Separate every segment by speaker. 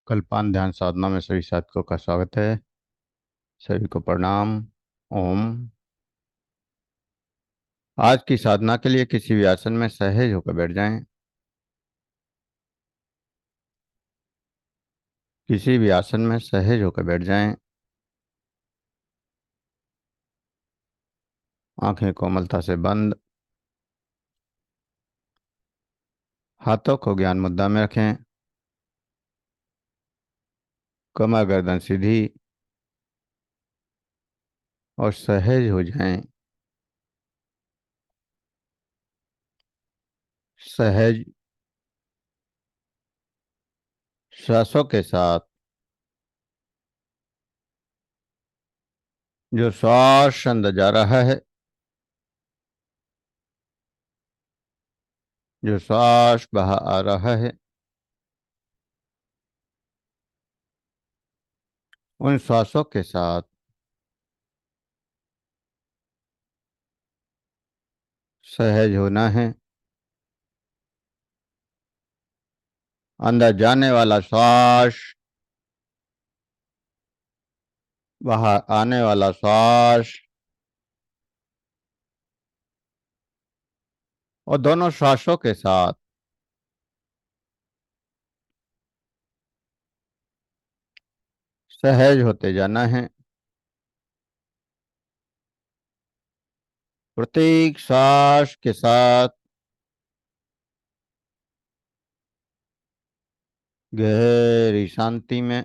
Speaker 1: कल्पान ध्यान साधना में सभी साधकों का स्वागत है। सभी को प्रणाम। ओम। आज की साधना के लिए किसी भी आसन में सहज होकर बैठ जाएं। किसी भी आसन में सहज होकर बैठ जाएं। आंखें कोमलता से बंद। हाथों को ज्ञान मुद्रा में रखें। कमर गर्दन सीधी और सहज हो जाएं। सहज श्वासों के साथ जो श्वास अंदर जा रहा है, जो श्वास बाहर आ रहा है, उन श्वासों के साथ सहज होना है। अंदर जाने वाला श्वास, बाहर आने वाला श्वास और दोनों श्वासों के साथ सहज होते जाना है। प्रत्येक श्वास के साथ गहरी शांति में,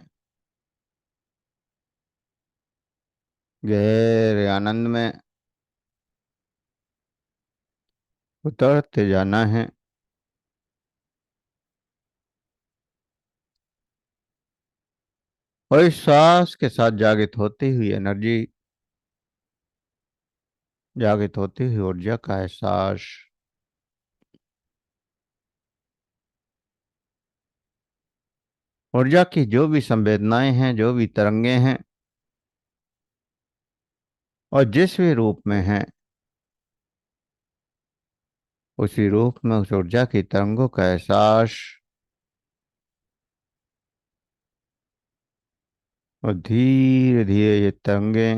Speaker 1: गहरे आनंद में उतरते जाना है। और इस श्वास के साथ जागृत होती हुई एनर्जी, जागृत होती हुई ऊर्जा का एहसास ऊर्जा की जो भी संवेदनाएं हैं, जो भी तरंगे हैं और जिस भी रूप में हैं, उसी रूप में उस ऊर्जा की तरंगों का एहसास और धीरे धीरे ये तरंगे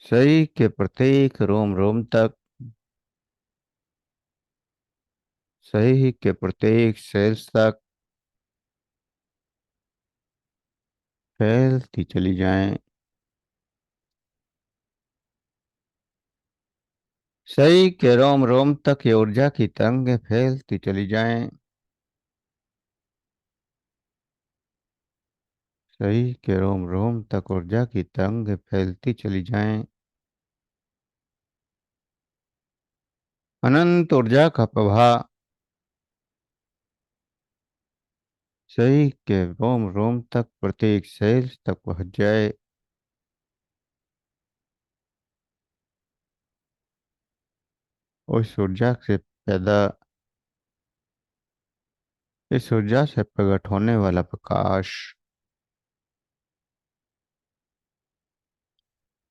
Speaker 1: शरीर के प्रत्येक रोम रोम तक, शरीर के प्रत्येक सेल्स तक फैलती चली जाएं। शरीर के रोम रोम तक ये ऊर्जा की तरंगें फैलती चली जाएं। शरीर के रोम रोम तक ऊर्जा की तरंगें फैलती चली जाएं। अनंत ऊर्जा का प्रवाह शरीर के रोम रोम तक, प्रत्येक सेल्स तक पहुंच जाए। उस ऊर्जा से पैदा, इस ऊर्जा से प्रकट होने वाला प्रकाश,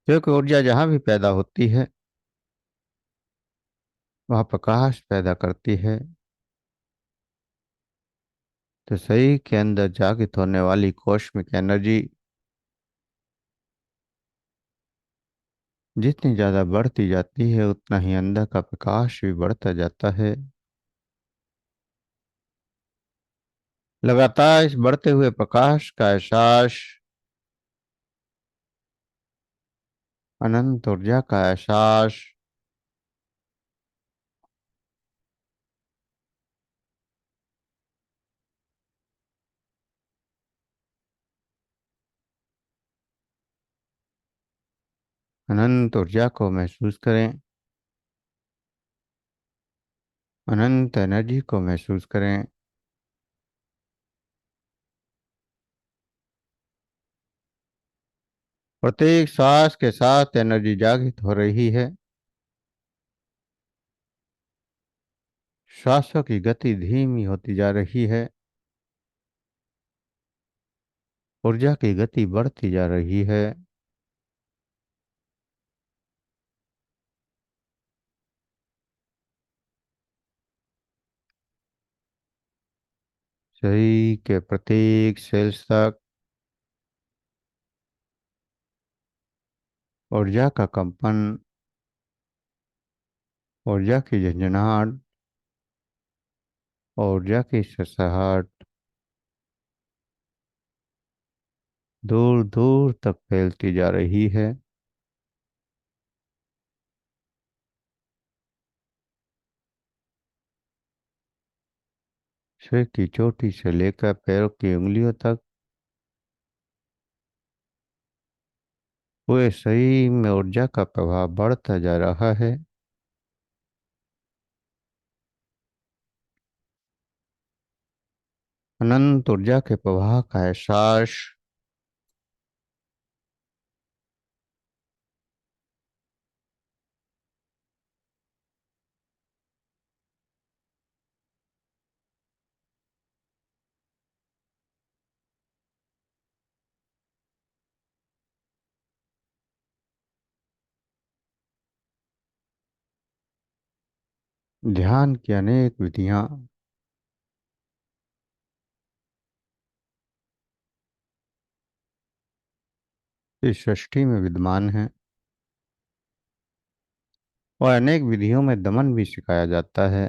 Speaker 1: क्योंकि ऊर्जा जहां भी पैदा होती है वह प्रकाश पैदा करती है। तो शरीर के अंदर जागृत होने वाली कॉस्मिक एनर्जी जितनी ज्यादा बढ़ती जाती है, उतना ही अंदर का प्रकाश भी बढ़ता जाता है। लगातार इस बढ़ते हुए प्रकाश का एहसास, अनंत ऊर्जा का एहसास अनंत ऊर्जा को महसूस करें। अनंत एनर्जी को महसूस करें। प्रत्येक श्वास के साथ एनर्जी जागृत हो रही है। श्वासों की गति धीमी होती जा रही है। ऊर्जा की गति बढ़ती जा रही है। शरीर के प्रत्येक सेल्स तक ऊर्जा का कंपन, ऊर्जा की झंझनाहट, ऊर्जा की सरसराहट दूर दूर तक फैलती जा रही है। सिर की चोटी से लेकर पैरों की उंगलियों तक पूरे शरीर में ऊर्जा का प्रभाव बढ़ता जा रहा है। अनंत ऊर्जा के प्रवाह का एहसास ध्यान की अनेक विधियां इस सृष्टि में विद्यमान हैं और अनेक विधियों में दमन भी सिखाया जाता है।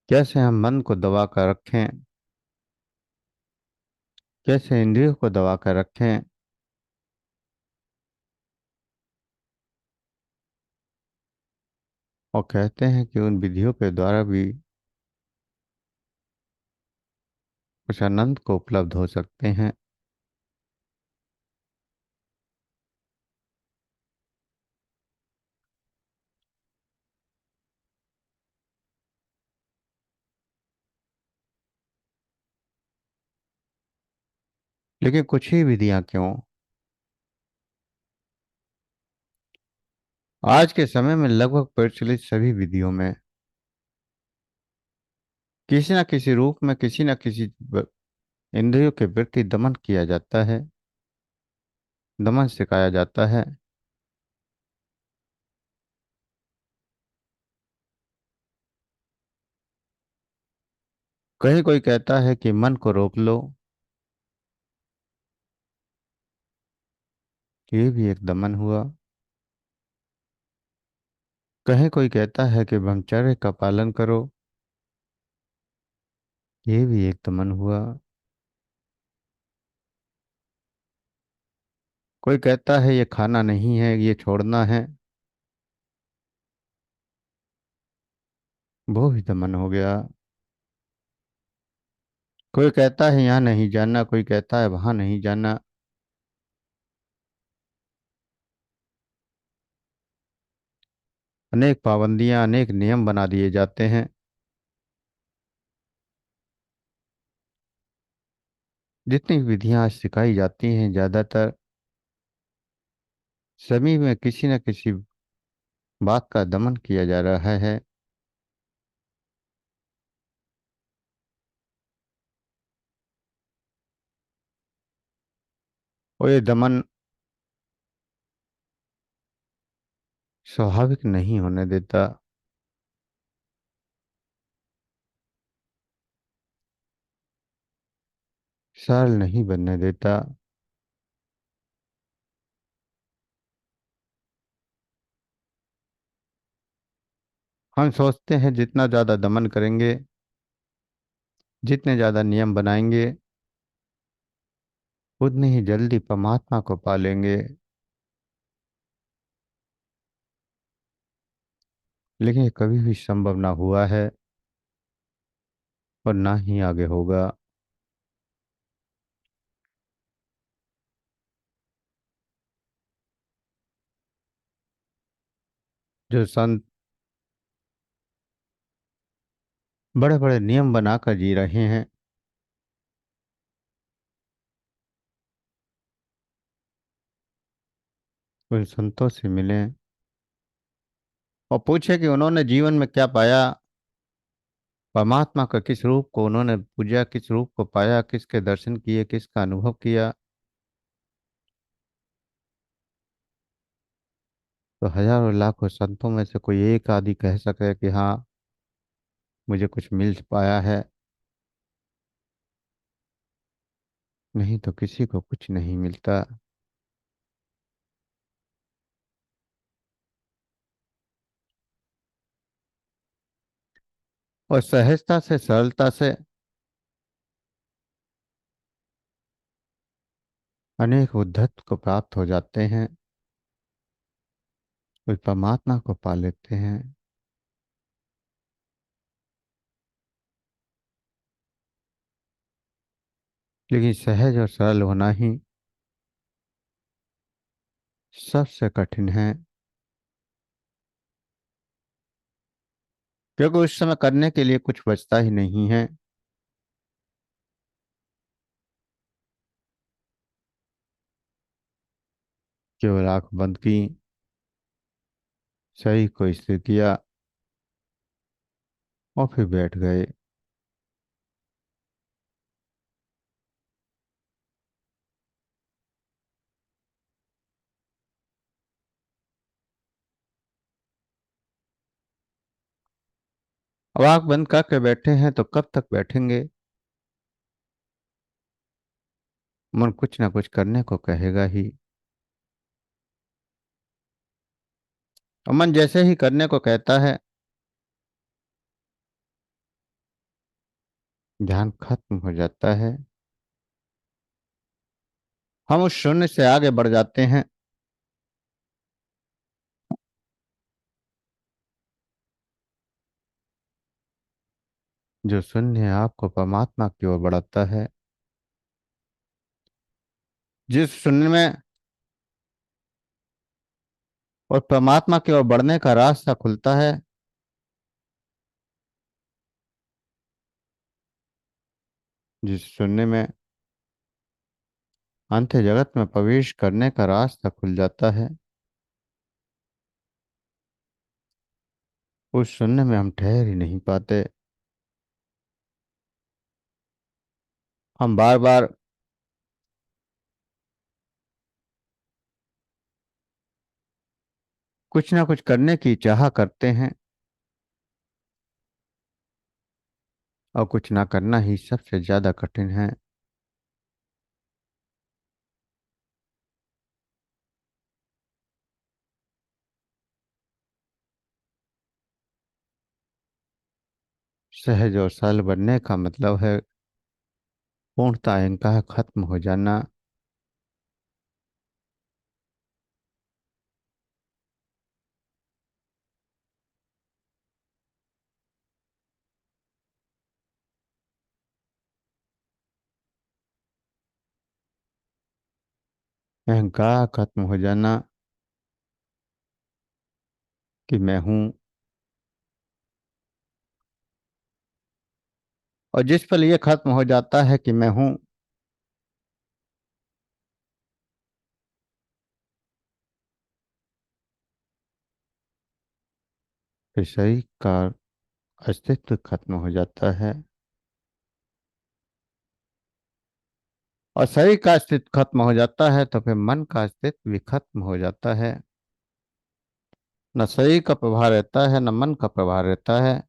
Speaker 1: कैसे हम मन को दबा कर रखें, कैसे इंद्रियों को दबा कर रखें, और कहते हैं कि उन विधियों के द्वारा भी कुछ आनंद को उपलब्ध हो सकते हैं। लेकिन कुछ ही विधियां क्यों, आज के समय में लगभग प्रचलित सभी विधियों में किसी न किसी रूप में किसी न किसी इंद्रियों के प्रति दमन किया जाता है, दमन सिखाया जाता है। कहीं कोई कहता है कि मन को रोक लो, ये भी एक दमन हुआ। कहीं कोई कहता है कि ब्रह्मचर्य का पालन करो, ये भी एक दमन हुआ। कोई कहता है ये खाना नहीं है, ये छोड़ना है, वो भी दमन हो गया। कोई कहता है यहाँ नहीं जाना, कोई कहता है वहां नहीं जाना, अनेक पाबंदियां, अनेक नियम बना दिए जाते हैं। जितनी विधियां आज सिखाई जाती हैं, ज्यादातर सभी में किसी न किसी बात का दमन किया जा रहा है। और ये दमन स्वाभाविक नहीं होने देता। सरल नहीं बनने देता। हम सोचते हैं जितना ज्यादा दमन करेंगे, जितने ज्यादा नियम बनाएंगे, उतनी ही जल्दी परमात्मा को पालेंगे। लेकिन ये कभी भी संभव ना हुआ है और ना ही आगे होगा। जो संत बड़े बड़े नियम बनाकर जी रहे हैं, उन संतों से मिलें और पूछे कि उन्होंने जीवन में क्या पाया, परमात्मा का किस रूप को उन्होंने पूजा, किस रूप को पाया, किसके दर्शन किए, किसका अनुभव किया। तो हजारों लाखों संतों में से कोई एक आदि कह सके कि हाँ, मुझे कुछ मिल पाया है, नहीं तो किसी को कुछ नहीं मिलता। और सहजता से, सरलता से अनेक उद्धत को प्राप्त हो जाते हैं, उस परमात्मा को पा लेते हैं। लेकिन सहज और सरल होना ही सबसे कठिन है, क्योंकि उस समय करने के लिए कुछ बचता ही नहीं है। केवल आंख बंद की, सही को स्थिर किया और फिर बैठ गए। अब आंख बंद करके बैठे हैं तो कब तक बैठेंगे? मन कुछ ना कुछ करने को कहेगा ही। और मन जैसे ही करने को कहता है, ध्यान खत्म हो जाता है। हम उस शून्य से आगे बढ़ जाते हैं जो शून्य आपको परमात्मा की ओर बढ़ाता है। जिस शून्य में और परमात्मा की ओर बढ़ने का रास्ता खुलता है, जिस शून्य में अंत जगत में प्रवेश करने का रास्ता खुल जाता है, उस शून्य में हम ठहर ही नहीं पाते। हम बार बार कुछ ना कुछ करने की चाह करते हैं, और कुछ ना करना ही सबसे ज्यादा कठिन है। सहज और सरल बनने का मतलब है पूर्णता अहंकार खत्म हो जाना। अहंकार खत्म हो जाना कि मैं हूं। और जिस पल ये खत्म हो जाता है कि मैं हूं, फिर शरीर का अस्तित्व खत्म हो जाता है। और शरीर का अस्तित्व खत्म हो जाता है तो फिर मन का अस्तित्व भी खत्म हो जाता है। न शरीर का प्रभाव रहता है, न मन का प्रभाव रहता है।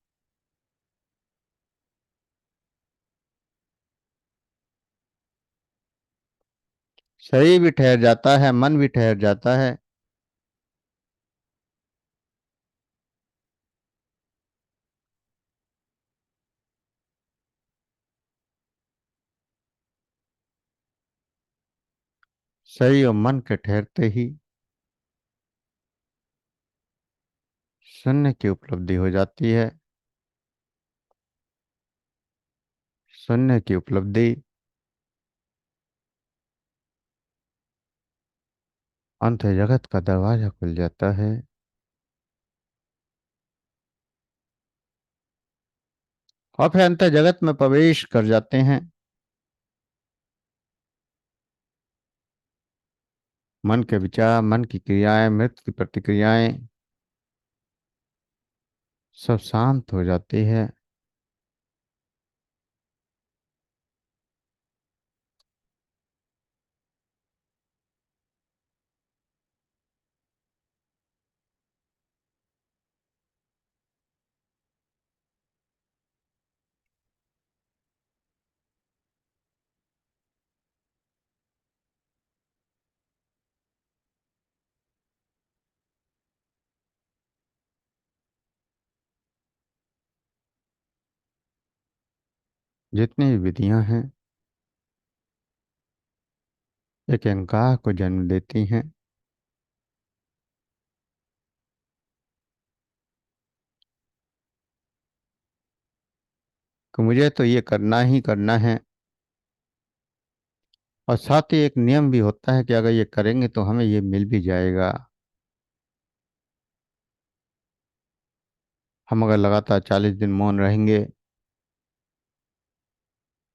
Speaker 1: शरीर भी ठहर जाता है, मन भी ठहर जाता है। शरीर और मन के ठहरते ही शून्य की उपलब्धि हो जाती है। शून्य की उपलब्धि अंत जगत का दरवाजा खुल जाता है। और फिर अंत जगत में प्रवेश कर जाते हैं। मन के विचार, मन की क्रियाएं, मृत की प्रतिक्रियाएं सब शांत हो जाती है। जितनी भी विधियां हैं एक अहंकार को जन्म देती हैं कि मुझे तो ये करना ही करना है। और साथ ही एक नियम भी होता है कि अगर ये करेंगे तो हमें ये मिल भी जाएगा। हम अगर लगातार 40 दिन मौन रहेंगे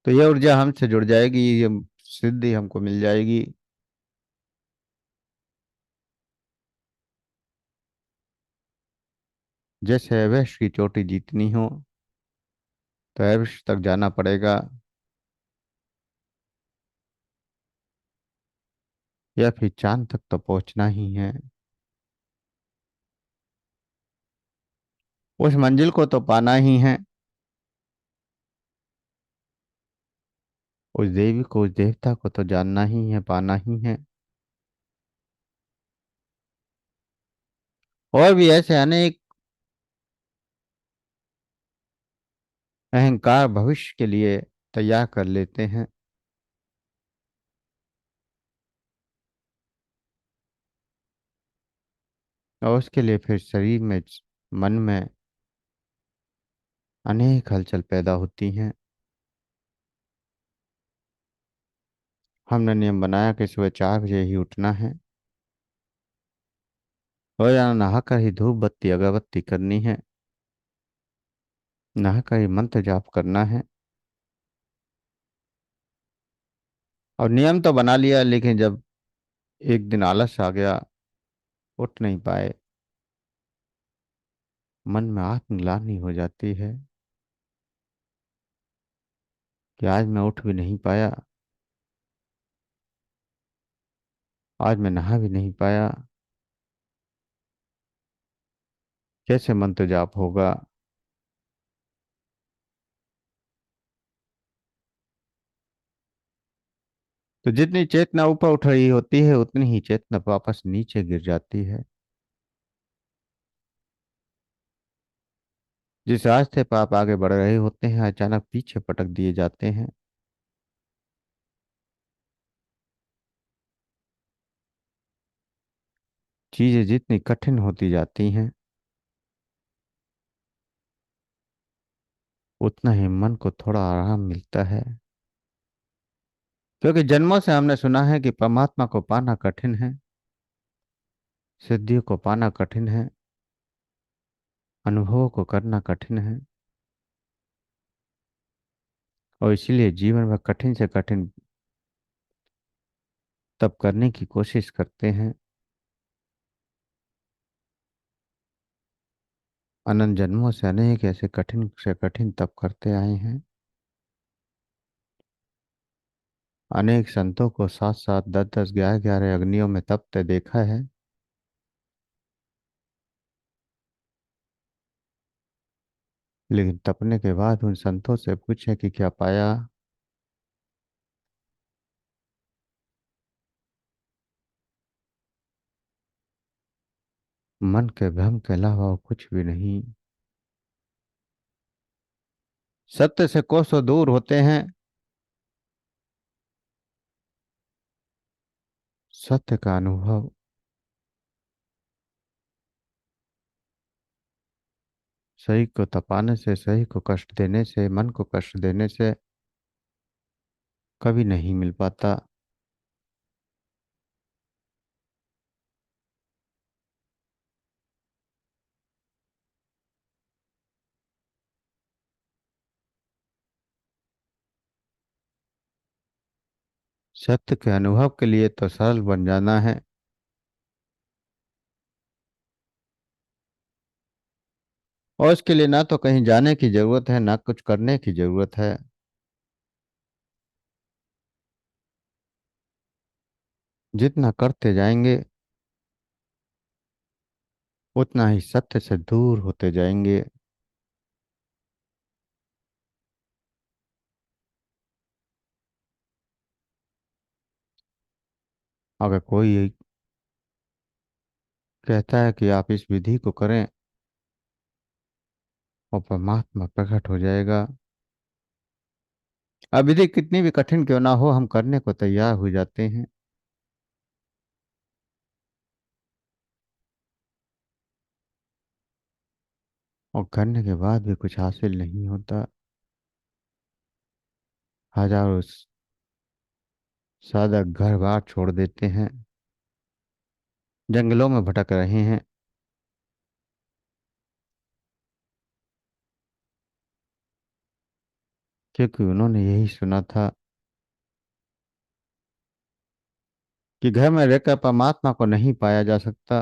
Speaker 1: तो ये ऊर्जा हमसे जुड़ जाएगी, ये सिद्धि हमको मिल जाएगी। जैसे एवरेस्ट की चोटी जीतनी हो तो एवरेस्ट तक जाना पड़ेगा, या फिर चांद तक तो पहुंचना ही है। उस मंजिल को तो पाना ही है। उस देवी को, उस देवता को तो जानना ही है, पाना ही है। और भी ऐसे अनेक अहंकार भविष्य के लिए तैयार कर लेते हैं। और उसके लिए फिर शरीर में, मन में अनेक हलचल पैदा होती हैं। हमने नियम बनाया कि सुबह 4 बजे ही उठना है, रोजाना नहाकर ही धूप बत्ती अगरबत्ती करनी है, नहाकर ही मंत्र जाप करना है। और नियम तो बना लिया, लेकिन जब एक दिन आलस आ गया, उठ नहीं पाए, मन में आत्मग्लानि हो जाती है कि आज मैं उठ भी नहीं पाया, आज मैं नहा भी नहीं पाया, कैसे मंत्र जाप होगा। तो जितनी चेतना ऊपर उठ रही होती है उतनी ही चेतना वापस नीचे गिर जाती है। जिस रास्ते पर आप आगे बढ़ रहे होते हैं अचानक पीछे पटक दिए जाते हैं। चीजें जितनी कठिन होती जाती हैं उतना ही मन को थोड़ा आराम मिलता है, क्योंकि जन्मों से हमने सुना है कि परमात्मा को पाना कठिन है, सिद्धियों को पाना कठिन है, अनुभवों को करना कठिन है। और इसीलिए जीवन में कठिन से कठिन तब करने की कोशिश करते हैं। अनंत जन्मों से अनेक ऐसे कठिन से कठिन तप करते आए हैं। अनेक संतों को 7-7, 10-10, 11-11 अग्नियों में तपते देखा है। लेकिन तपने के बाद उन संतों से पूछे कि क्या पाया। मन के भ्रम के अलावा और कुछ भी नहीं। सत्य से कोसों दूर होते हैं। सत्य का अनुभव सही को तपाने से, सही को कष्ट देने से, मन को कष्ट देने से कभी नहीं मिल पाता। सत्य के अनुभव के लिए तो सरल बन जाना है। और इसके लिए ना तो कहीं जाने की जरूरत है, ना कुछ करने की जरूरत है। जितना करते जाएंगे उतना ही सत्य से दूर होते जाएंगे। अगर कोई कहता है कि आप इस विधि को करें और परमात्मा प्रकट हो जाएगा, अब विधि कितनी भी कठिन क्यों ना हो, हम करने को तैयार हो जाते हैं। और करने के बाद भी कुछ हासिल नहीं होता। हजारों साधक घर बार छोड़ देते हैं, जंगलों में भटक रहे हैं, क्योंकि उन्होंने यही सुना था कि घर में रहकर परमात्मा को नहीं पाया जा सकता।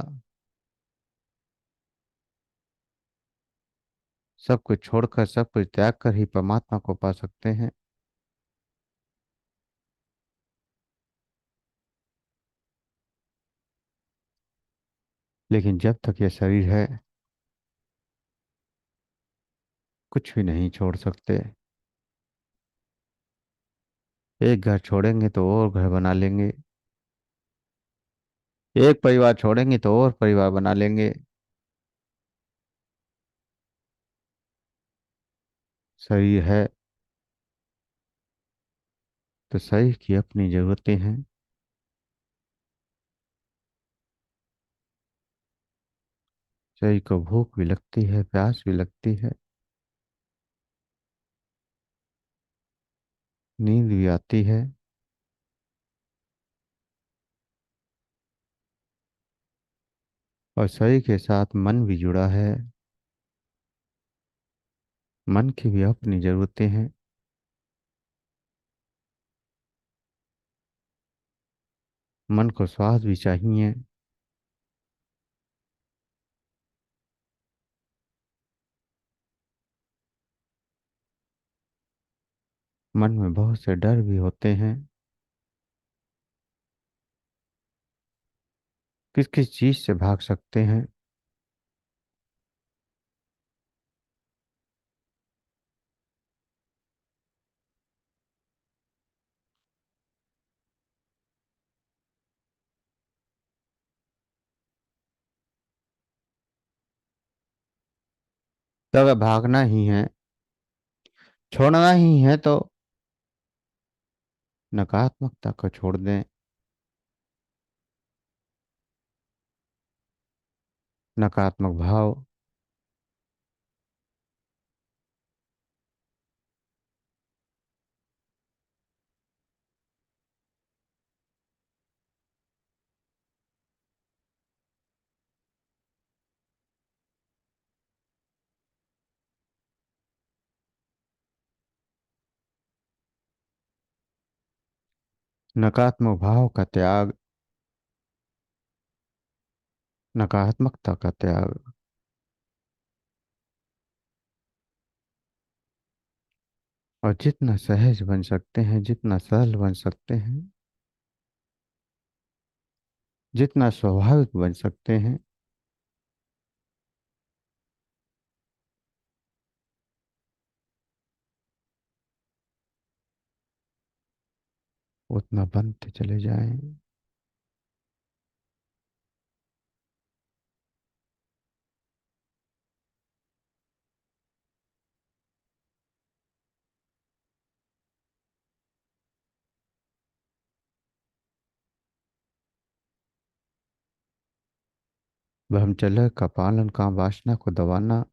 Speaker 1: सब कुछ छोड़कर, सब कुछ त्याग कर ही परमात्मा को पा सकते हैं। लेकिन जब तक यह शरीर है, कुछ भी नहीं छोड़ सकते। एक घर छोड़ेंगे तो और घर बना लेंगे, एक परिवार छोड़ेंगे तो और परिवार बना लेंगे। शरीर है तो शरीर की अपनी जरूरतें हैं। शरीर को भूख भी लगती है, प्यास भी लगती है, नींद भी आती है। और शरीर के साथ मन भी जुड़ा है। मन की भी अपनी जरूरतें हैं। मन को स्वाद भी चाहिए। मन में बहुत से डर भी होते हैं। किस किस चीज से भाग सकते हैं। तो अगर भागना ही है, छोड़ना ही है, तो नकारात्मकता को छोड़ दें। नकारात्मक भाव, नकारात्मक भाव का त्याग, नकारात्मकता का त्याग। और जितना सहज बन सकते हैं, जितना सरल बन सकते हैं, जितना स्वाभाविक बन सकते हैं, उतना बनते चले जाएं। ब्रह्मचर्य का पालन, काम वासना को दबाना,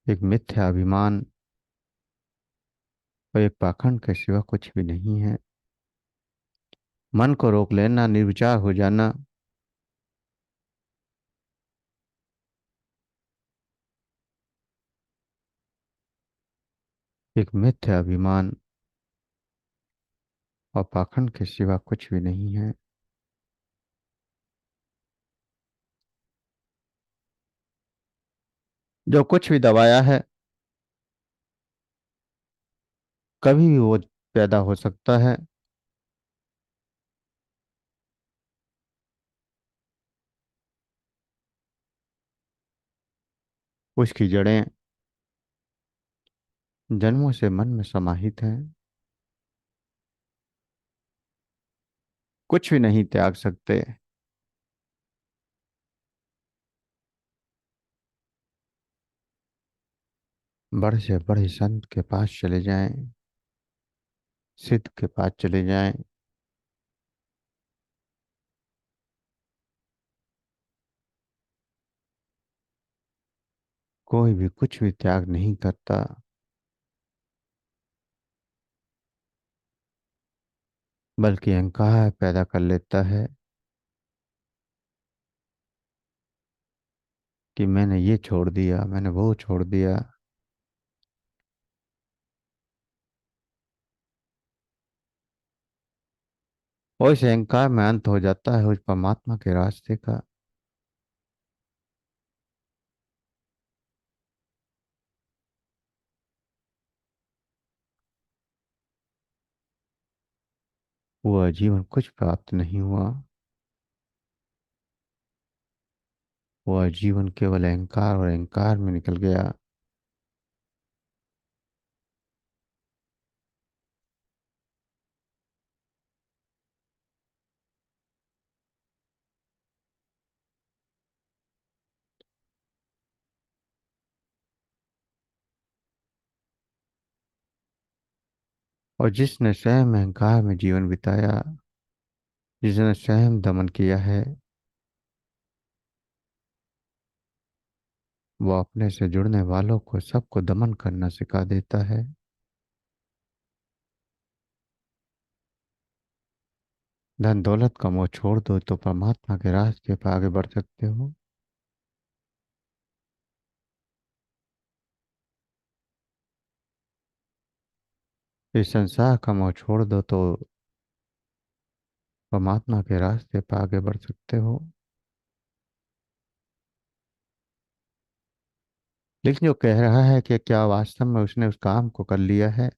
Speaker 1: एक मिथ्या अभिमान और एक पाखंड के सिवा कुछ भी नहीं है। मन को रोक लेना, निर्विचार हो जाना, एक मिथ्या अभिमान और पाखंड के सिवा कुछ भी नहीं है। जो कुछ भी दबाया है, कभी भी वो पैदा हो सकता है। उसकी जड़ें जन्मों से मन में समाहित हैं। कुछ भी नहीं त्याग सकते। बड़े से बड़े संत के पास चले जाएं, सिद्ध के पास चले जाएं। कोई भी कुछ भी त्याग नहीं करता, बल्कि अहंकार पैदा कर लेता है कि मैंने ये छोड़ दिया, मैंने वो छोड़ दिया। और इस अहंकार में अंत हो जाता है उस परमात्मा के रास्ते का। वह जीवन कुछ प्राप्त नहीं हुआ। वह जीवन केवल अहंकार और अहंकार में निकल गया। और जिसने स्वयं अहंकार में जीवन बिताया, जिसने स्वयं दमन किया है, वो अपने से जुड़ने वालों को सबको दमन करना सिखा देता है। धन दौलत का मोह छोड़ दो तो परमात्मा के रास्ते पर आगे बढ़ सकते हो। इस संसार का मोह छोड़ दो तो परमात्मा के रास्ते पर आगे बढ़ सकते हो। लेकिन जो कह रहा है कि क्या वास्तव में उसने उस काम को कर लिया है,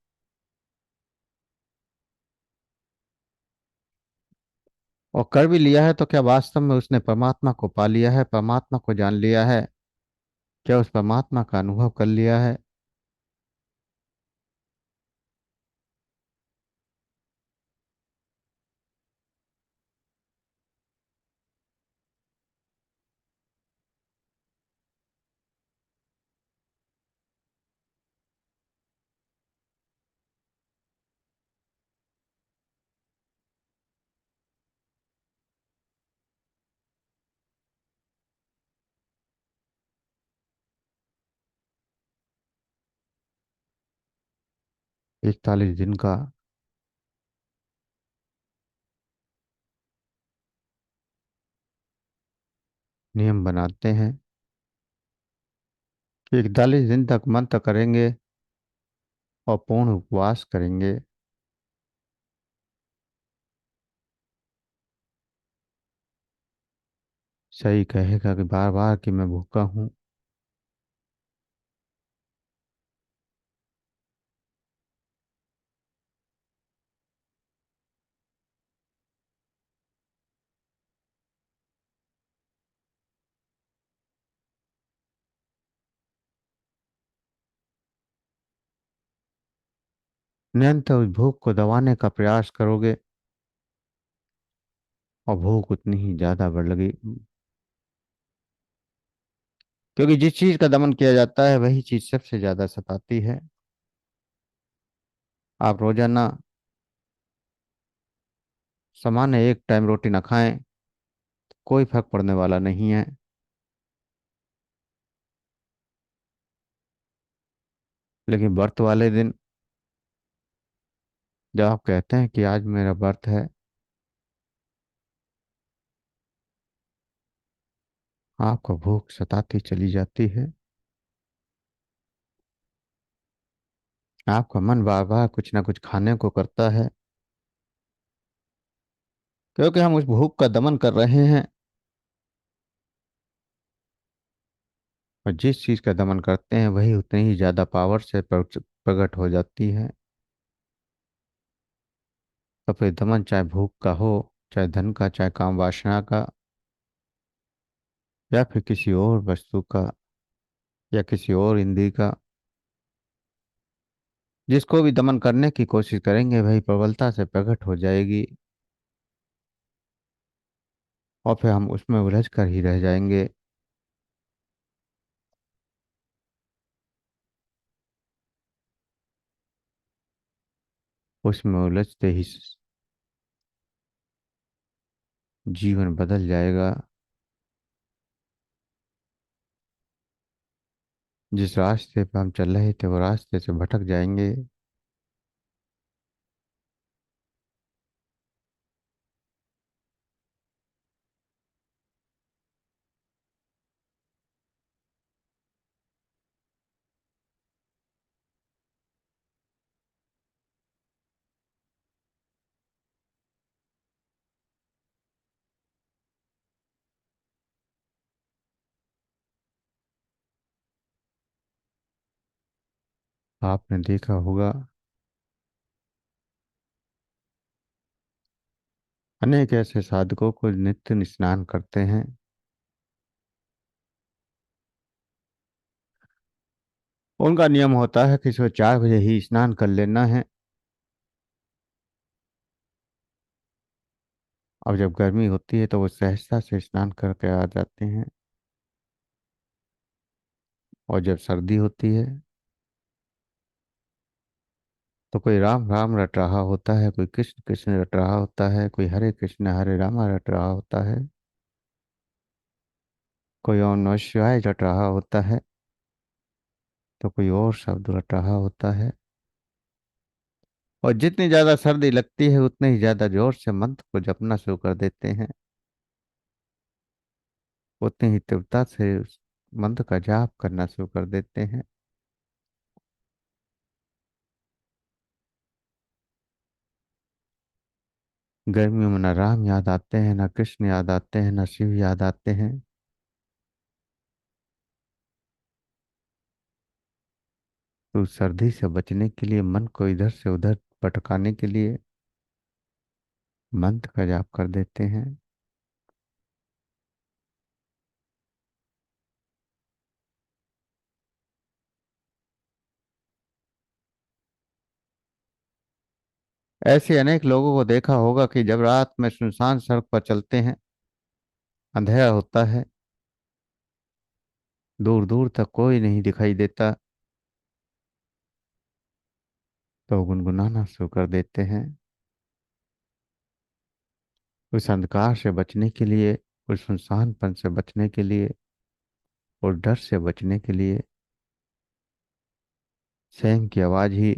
Speaker 1: और कर भी लिया है, तो क्या वास्तव में उसने परमात्मा को पा लिया है, परमात्मा को जान लिया है? क्या उस परमात्मा का अनुभव कर लिया है? 41 दिन का नियम बनाते हैं कि 41 दिन तक मंत्र करेंगे और पूर्ण उपवास करेंगे। सही कहेगा कि बार बार कि मैं भूखा हूँ। निरंतर उस भूख को दबाने का प्रयास करोगे और भूख उतनी ही ज्यादा बढ़ लगी, क्योंकि जिस चीज का दमन किया जाता है वही चीज सबसे ज्यादा सताती है। आप रोजाना सामान्य एक टाइम रोटी ना खाएं, कोई फर्क पड़ने वाला नहीं है। लेकिन व्रत वाले दिन, जब आप कहते हैं कि आज मेरा व्रत है, आपको भूख सताती चली जाती है। आपका मन बार बार कुछ ना कुछ खाने को करता है, क्योंकि हम उस भूख का दमन कर रहे हैं। और जिस चीज का दमन करते हैं वही उतनी ही ज्यादा पावर से प्रकट हो जाती है। तो फिर दमन चाहे भूख का हो, चाहे धन का, चाहे काम वासना का, या फिर किसी और वस्तु का, या किसी और इंद्रिय का, जिसको भी दमन करने की कोशिश करेंगे वही प्रबलता से प्रकट हो जाएगी। और फिर हम उसमें उलझ कर ही रह जाएंगे। उसमें उलझते ही जीवन बदल जाएगा। जिस रास्ते पे हम चल रहे थे वो रास्ते से भटक जाएंगे। आपने देखा होगा, अनेक ऐसे साधकों को नित्य स्नान करते हैं। उनका नियम होता है कि सुबह 4 बजे ही स्नान कर लेना है। और जब गर्मी होती है तो वो सहजता से स्नान करके आ जाते हैं। और जब सर्दी होती है तो कोई राम राम रट रहा होता है, कोई कृष्ण कृष्ण रट रहा होता है, कोई हरे कृष्ण हरे रामा रट रहा होता है, कोई ओम नमः शिवाय रट रहा होता है, तो कोई और शब्द रट रहा होता है। और जितनी ज्यादा सर्दी लगती है उतने ही ज्यादा जोर से मंत्र को जपना शुरू कर देते हैं। उतनी ही तीव्रता से उस मंत्र का जाप करना शुरू कर देते हैं। गर्मियों में न राम याद आते हैं, न कृष्ण याद आते हैं, न शिव याद आते हैं। तो सर्दी से बचने के लिए, मन को इधर से उधर भटकाने के लिए मंत्र का जाप कर देते हैं। ऐसे अनेक लोगों को देखा होगा कि जब रात में सुनसान सड़क पर चलते हैं, अंधेरा होता है, दूर दूर तक कोई नहीं दिखाई देता, तो गुनगुनाना शुरू कर देते हैं। उस अंधकार से बचने के लिए, उस सुनसानपन से बचने के लिए और डर से बचने के लिए स्वयं की आवाज ही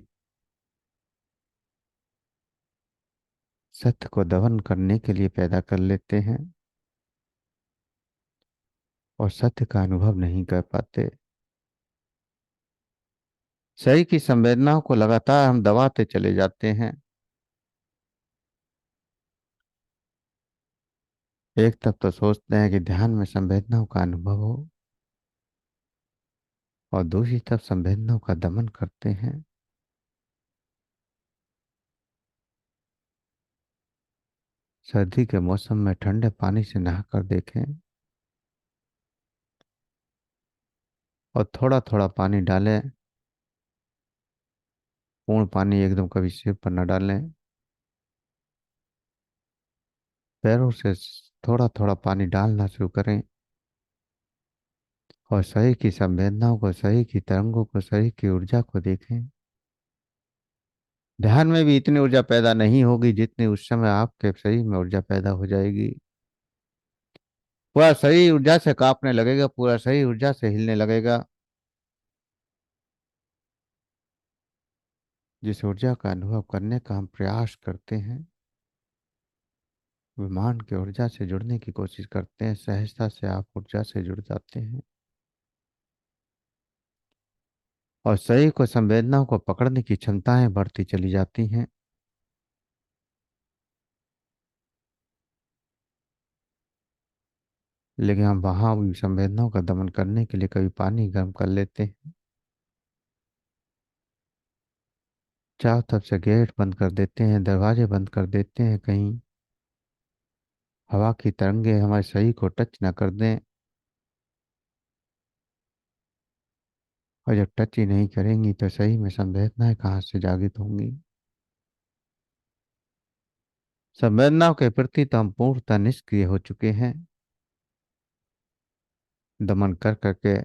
Speaker 1: सत्य को दमन करने के लिए पैदा कर लेते हैं। और सत्य का अनुभव नहीं कर पाते। शरीर की संवेदनाओं को लगातार हम दबाते चले जाते हैं। एक तब तो सोचते हैं कि ध्यान में संवेदनाओं का अनुभव हो, और दूसरी तरफ संवेदनाओं का दमन करते हैं। सर्दी के मौसम में ठंडे पानी से नहाकर देखें, और थोड़ा थोड़ा पानी डालें। पूर्ण पानी एकदम कभी सिर पर न डालें। पैरों से थोड़ा थोड़ा पानी डालना शुरू करें। और शरीर की संवेदनाओं को, शरीर की तरंगों को, शरीर की ऊर्जा को देखें। ध्यान में भी इतनी ऊर्जा पैदा नहीं होगी जितनी उस समय आपके शरीर में ऊर्जा पैदा हो जाएगी। पूरा शरीर ऊर्जा से कांपने लगेगा, पूरा शरीर ऊर्जा से हिलने लगेगा। जिस ऊर्जा का अनुभव करने का हम प्रयास करते हैं, विमान की ऊर्जा से जुड़ने की कोशिश करते हैं, सहजता से आप ऊर्जा से जुड़ जाते हैं। और शरीर को, संवेदनाओं को पकड़ने की क्षमताएं बढ़ती चली जाती हैं। लेकिन हम वहां भी संवेदनाओं का दमन करने के लिए कभी पानी गर्म कर लेते हैं, चारों तरफ से गेट बंद कर देते हैं, दरवाजे बंद कर देते हैं, कहीं हवा की तरंगे हमारे शरीर को टच न कर दें। और जब टच ही नहीं करेंगी तो सही में संवेदनाएं कहाँ से जागृत होंगी। संवेदनाओं के प्रति तो हम पूर्णतः निष्क्रिय हो चुके हैं, दमन कर करके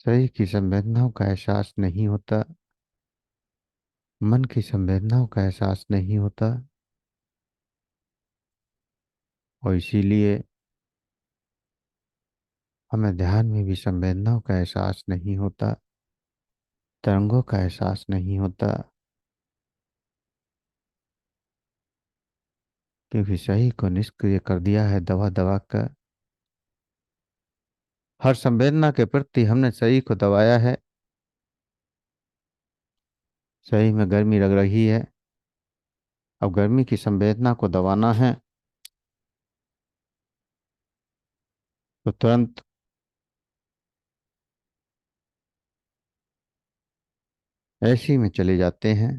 Speaker 1: शरीर की संवेदनाओं का एहसास नहीं होता, मन की संवेदनाओं का एहसास नहीं होता, और इसीलिए हमें ध्यान में भी संवेदनाओं का एहसास नहीं होता, तरंगों का एहसास नहीं होता, क्योंकि शरीर को निष्क्रिय कर दिया है दबा दबा कर। हर संवेदना के प्रति हमने शरीर को दबाया है। शरीर में गर्मी लग रही है, अब गर्मी की संवेदना को दबाना है तो तुरंत ऐसी में चले जाते हैं।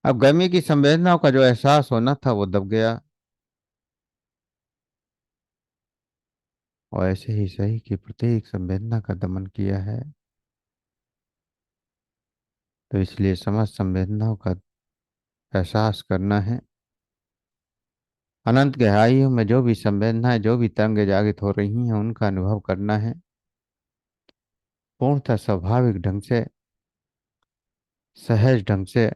Speaker 1: अब गर्मी की संवेदनाओं का जो एहसास होना था वो दब गया, और ऐसे ही शरीर की प्रत्येक संवेदना का दमन किया है। तो इसलिए समस्त संवेदनाओं का एहसास करना है। अनंत गहराइयों में जो भी संवेदनाएं, जो भी तरंगें जागृत हो रही हैं, उनका अनुभव करना है पूर्णतः स्वाभाविक ढंग से, सहज ढंग से,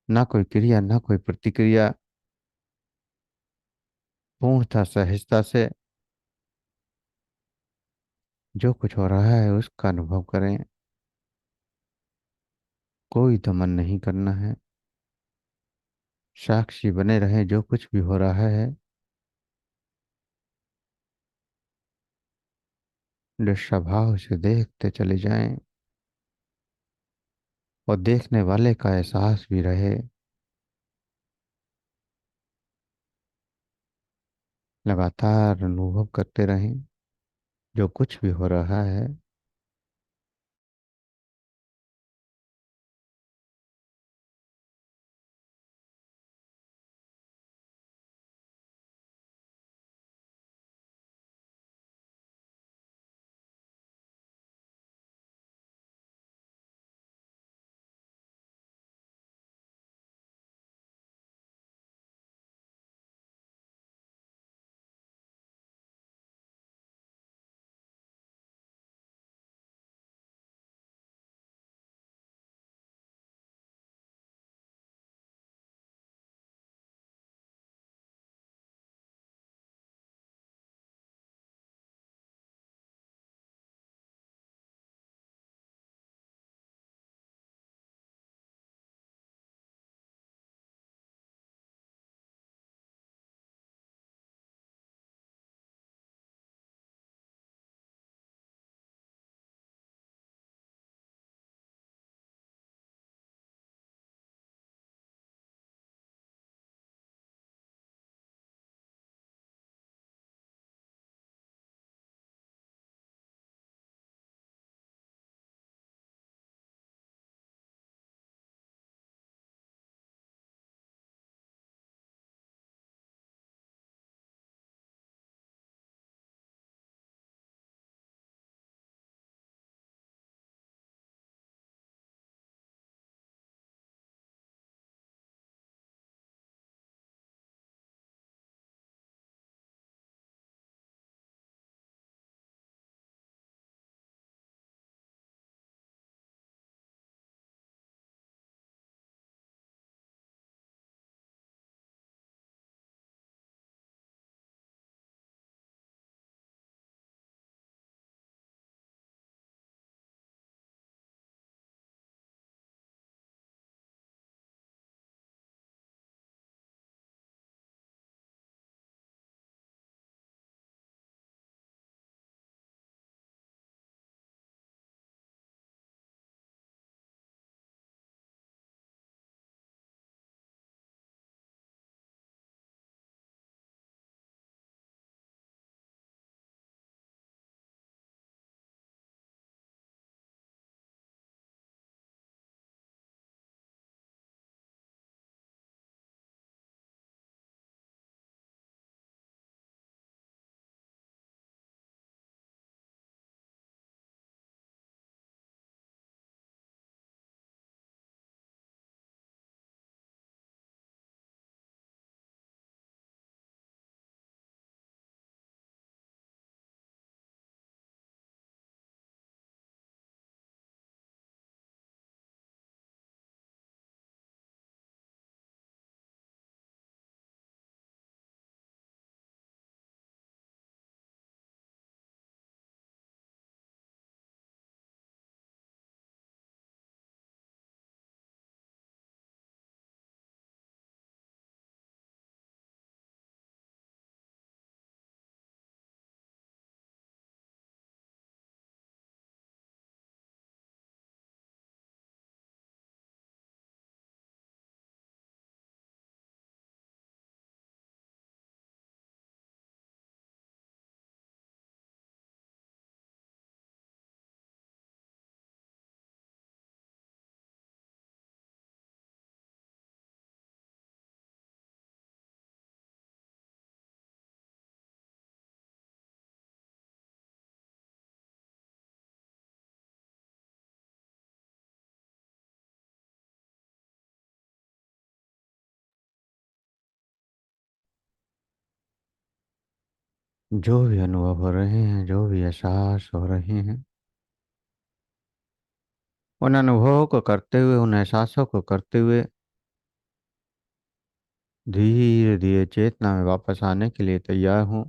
Speaker 1: ना कोई क्रिया ना कोई प्रतिक्रिया, पूर्णतः सहजता से जो कुछ हो रहा है उसका अनुभव करें। कोई दमन नहीं करना है, साक्षी बने रहें जो कुछ भी हो रहा है, निष्भाव से देखते चले जाएं, और देखने वाले का एहसास भी रहे। लगातार अनुभव करते रहें जो कुछ भी हो रहा है। जो भी अनुभव हो रहे हैं, जो भी एहसास हो रहे हैं, उन अनुभवों को करते हुए, उन एहसासों को करते हुए धीरे धीरे चेतना में वापस आने के लिए तैयार हूँ।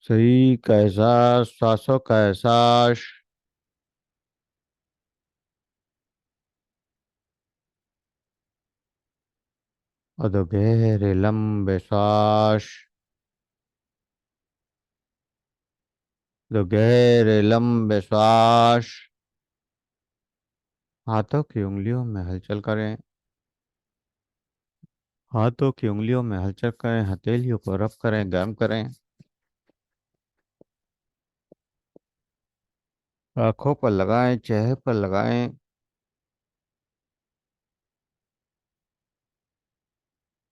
Speaker 1: शरीर का एहसास, सांसों का एहसास, और दो गहरे लंबे श्वास, दो गहरे लंबे श्वास। हाथों की उंगलियों में हलचल करें, हाथों की उंगलियों में हलचल करें, हथेलियों को रब करें, गर्म करें। आंखों पर लगाएं, चेहरे पर लगाएं,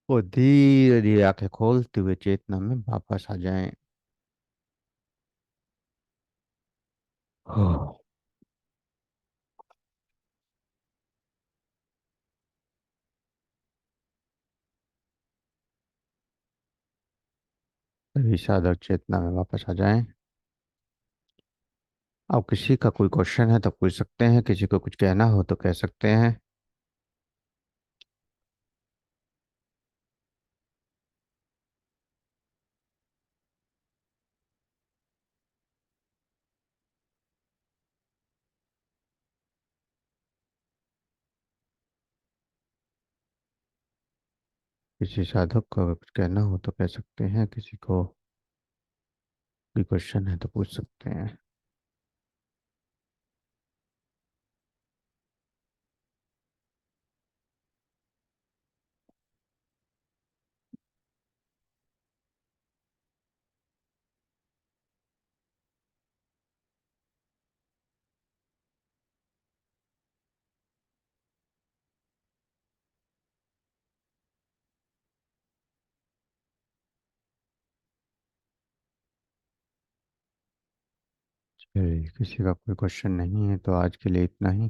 Speaker 1: और धीरे धीरे आंखें खोलते हुए चेतना में वापस आ जाएं। हो। सभी साधक चेतना में वापस आ जाएं। अब किसी का कोई क्वेश्चन है तो पूछ सकते हैं, किसी को कुछ कहना हो तो कह सकते हैं। किसी साधक को अगर कुछ कहना हो तो कह सकते हैं, किसी को कोई क्वेश्चन है तो पूछ सकते हैं। चलिए, किसी का कोई क्वेश्चन नहीं है तो आज के लिए इतना ही।